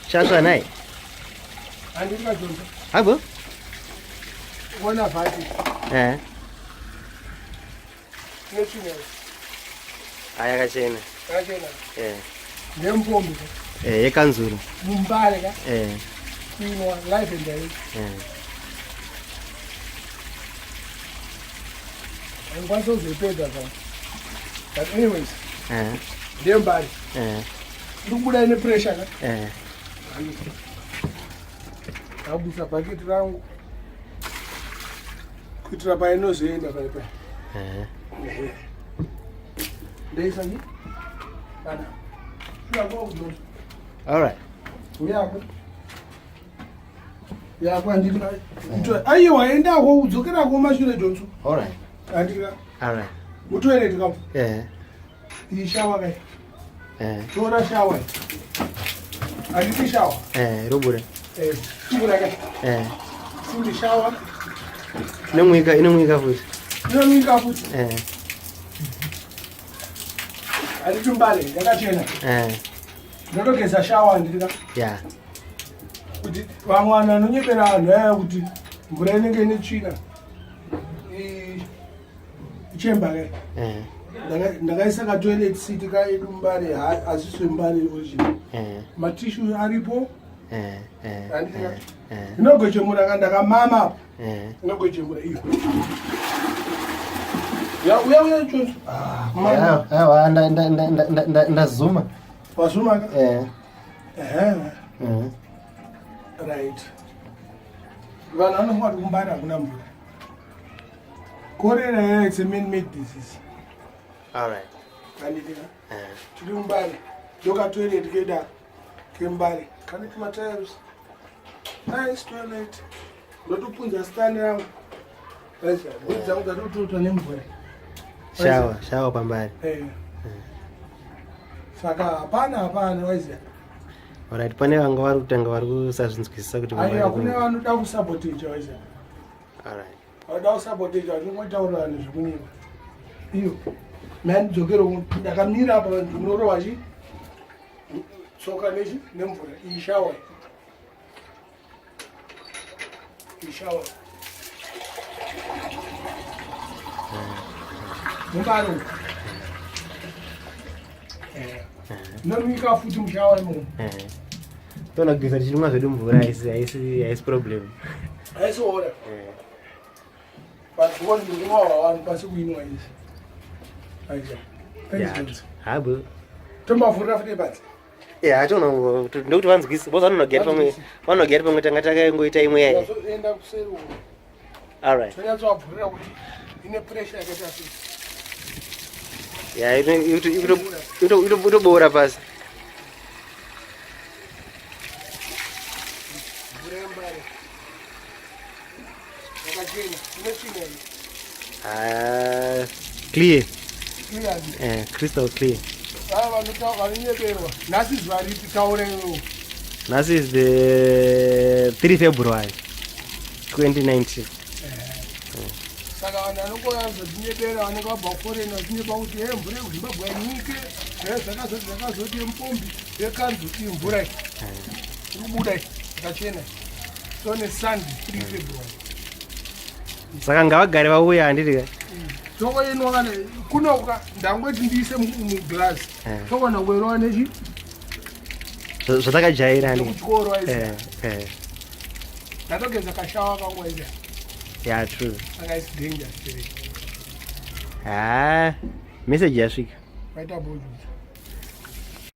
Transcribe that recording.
Shaswa nai. Abo? One of us. Ayakachena. Nembombi. Yekanzuru. Mbare ka. Life and day. And what's also the paid that one. But anyways. Mbare. Look at any pressure. Abusa packet round. Kutra by no say in the paper. Days on you? All right. Yeah, are you in that hole? Look at how much you do. All right. All right. What do you go? You shower. Shower shower. I did shower. Robert. Fully shower. No, we got food. No, we got food. I did Mbare, I got you. No, get a shower and did that. Yeah. One and you can out with Branding in the China. Chamber. The guys are toilet city guy in Mbare, as you Mbare origin. My tissue haripo. No go to Muraganda, Mama. No go to Murehwa. Yeah, we are choose. And Zuma. Zuma? Right. Well, I don't know what Mbare number. Korea is a man-made disease. All right. To do Mbare. Look at toilet together. Mbare. Can it materials? Nice toilet. Not to put the stand around. Shower Mbare. Saka hapana Wedzera. Alright, pane vanga vari kutanga vari kusazvinzwisisa kuti kune vanoda kusaboteja Wedzera. Alright. Vanoda kusaboteja vatingotaura vanhu zvekunyika. Iyo mandidzokero ndakamira apa vanhu munorova chi tsoka nechi nemvura iyi shawa. Shower. Mbare. No mika futhi umshawa mo. Tona kugeza chimwa zvedu mvura haisi problem. Haisi ora. But one thing one pasi kuinwa is. Ajita. Thanks. Habo. Tomba fura futhi bati. Yeah, I don't know. Ndokuti vanzwisa. Boza vanogera pamwe tanga takangoita imwe yayi. Enda kuseri. All right. Tonyatsa bvura kuti ine pressure yakaita sei. Yeah, you bora pasi. Clear. Crystal clear. Nasi is the 3 February 2019. Saka vanhu vanokoyanza dzinyepera vanenge vabva kuforena vachinepa kuti mvura yeZimbabwe nyike zvakazoti mupombi yekanzu iyi mvura iri kubuda yakachena so nesandi 3 February. Saka ngavagare vauya handiti ka toko inwa kana kunoka ndangoti ndiise muglasi toko nangwerova nechi zvatakajaira handikutyoro ndatogeza kashawa kangu Wedzera. Yeah, true. Saka it's dangerous. Message yasvika. Right about it.